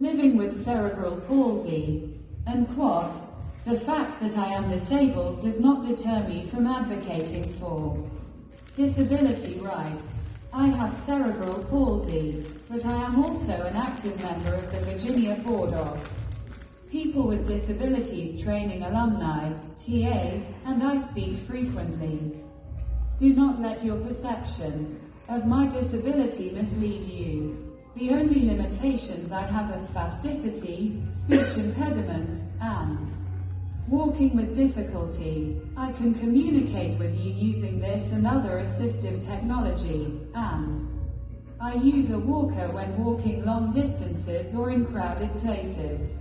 living with cerebral palsy, and quote, the fact that I am disabled does not deter me from advocating for disability rights. I have cerebral palsy, but I am also an active member of the Virginia Board of People with Disabilities Training Alumni, TA, and I speak frequently. Do not let your perception of my disability mislead you. The only limitations I have are spasticity, speech impediment, and walking with difficulty. I can communicate with you using this and other assistive technology, and I use a walker when walking long distances or in crowded places.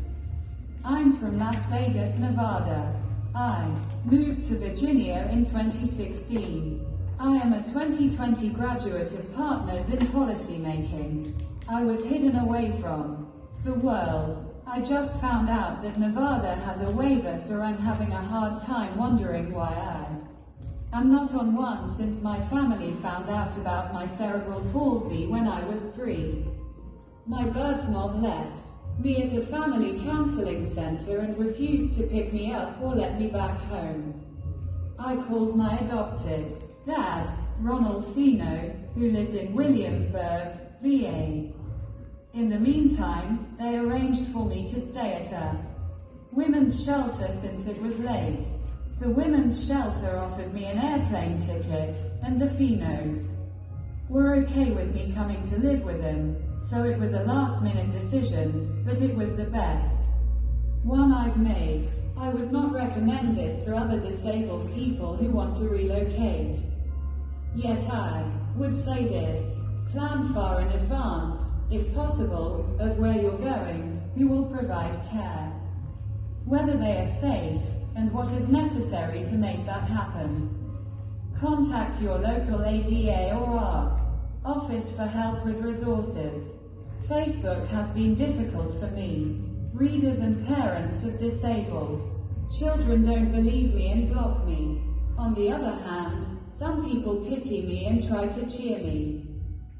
I'm from Las Vegas, Nevada. I moved to Virginia in 2016. I am a 2020 graduate of Partners in Policymaking. I was hidden away from the world. I just found out that Nevada has a waiver, so I'm having a hard time wondering why I am not on one, since my family found out about my cerebral palsy when I was 3. My birth mom left me at a family counseling center and refused to pick me up or let me back home. I called my adopted dad, Ronald Fino, who lived in Williamsburg, VA. In the meantime, they arranged for me to stay at a women's shelter since it was late. The women's shelter offered me an airplane ticket, and the Finos were okay with me coming to live with them, so it was a last-minute decision, but it was the best one I've made. I would not recommend this to other disabled people who want to relocate. Yet I would say this: plan far in advance, if possible, of where you're going, who will provide care, whether they are safe, and what is necessary to make that happen. Contact your local ADA or ARC office for help with resources. Facebook has been difficult for me. Readers and parents of disabled children don't believe me and block me. On the other hand, some people pity me and try to cheer me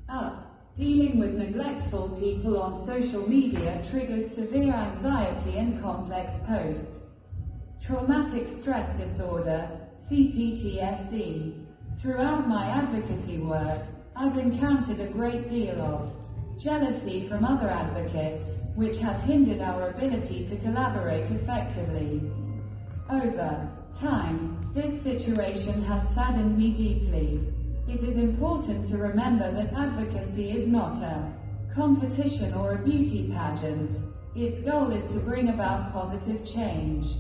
up. Dealing with neglectful people on social media triggers severe anxiety and complex post-traumatic stress disorder, CPTSD. Throughout my advocacy work, I've encountered a great deal of jealousy from other advocates, which has hindered our ability to collaborate effectively. Over time, this situation has saddened me deeply. It is important to remember that advocacy is not a competition or a beauty pageant. Its goal is to bring about positive change.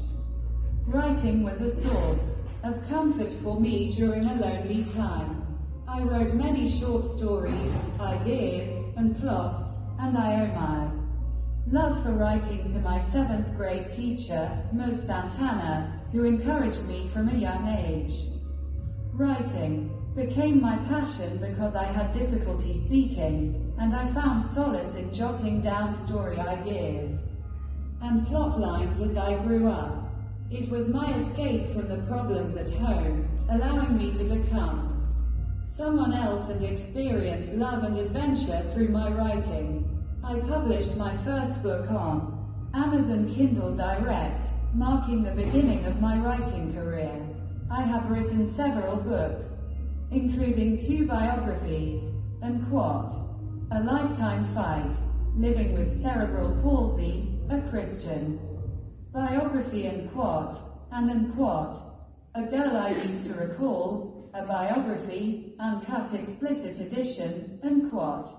Writing was a source of comfort for me during a lonely time. I wrote many short stories, ideas, and plots, and I owe my love for writing to my 7th grade teacher, Ms. Santana, who encouraged me from a young age. Writing became my passion because I had difficulty speaking, and I found solace in jotting down story ideas and plot lines as I grew up. It was my escape from the problems at home, allowing me to become someone else and experience love and adventure through my writing. I published my first book on Amazon Kindle Direct, marking the beginning of my writing career. I have written several books, including 2 biographies, and quote, A Lifetime Fight, Living with Cerebral Palsy, a Christian biography, and quote, and unquote, A Girl I Used to Recall, a biography, uncut explicit edition, unquote,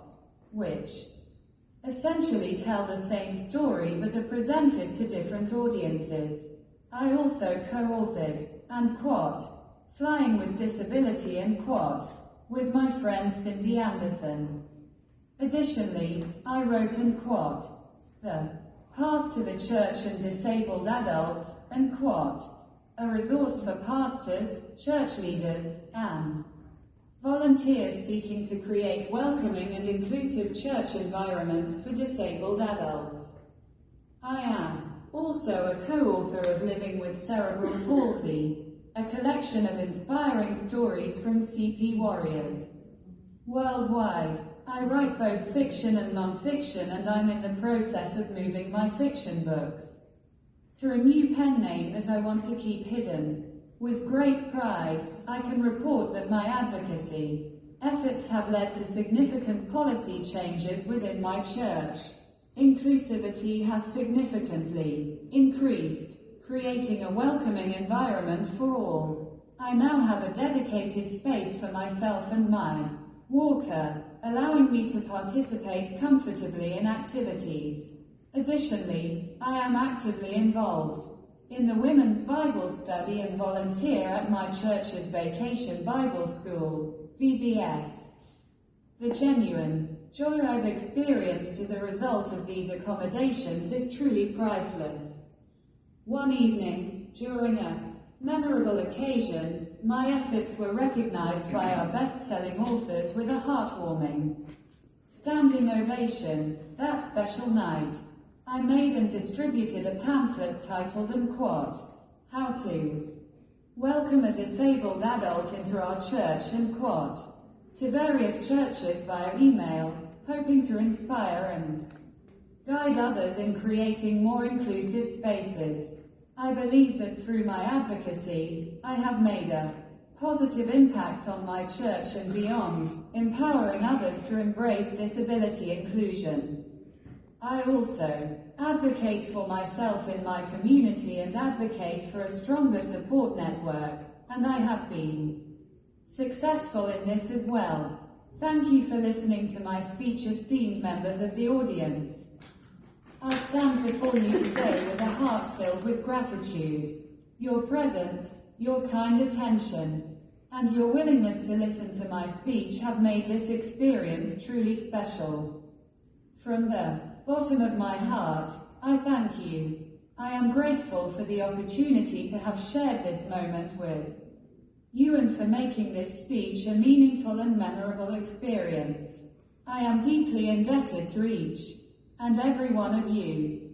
which essentially tell the same story but are presented to different audiences. I also co-authored, unquote, Flying with Disability, unquote, with my friend Cindy Anderson. Additionally, I wrote, unquote, The Path to the Church and Disabled Adults, unquote, a resource for pastors, church leaders, and volunteers seeking to create welcoming and inclusive church environments for disabled adults. I am also a co-author of Living with Cerebral Palsy, a collection of inspiring stories from CP warriors worldwide. I write both fiction and non-fiction, and I'm in the process of moving my fiction books to a new pen name that I want to keep hidden. With great pride, I can report that my advocacy efforts have led to significant policy changes within my church. Inclusivity has significantly increased, creating a welcoming environment for all. I now have a dedicated space for myself and my walker, allowing me to participate comfortably in activities. Additionally, I am actively involved in the Women's Bible Study and volunteer at my church's Vacation Bible School, VBS. The genuine joy I've experienced as a result of these accommodations is truly priceless. One evening, during a memorable occasion, my efforts were recognized by our best-selling authors with a heartwarming standing ovation. That special night, I made and distributed a pamphlet titled How to Welcome a Disabled Adult into Our Church to various churches via email, hoping to inspire and guide others in creating more inclusive spaces. I believe that through my advocacy, I have made a positive impact on my church and beyond, empowering others to embrace disability inclusion. I also advocate for myself in my community and advocate for a stronger support network, and I have been successful in this as well. Thank you for listening to my speech, esteemed members of the audience. I stand before you today with a heart filled with gratitude. Your presence, your kind attention, and your willingness to listen to my speech have made this experience truly special. From the bottom of my heart, I thank you. I am grateful for the opportunity to have shared this moment with you and for making this speech a meaningful and memorable experience. I am deeply indebted to each and every one of you.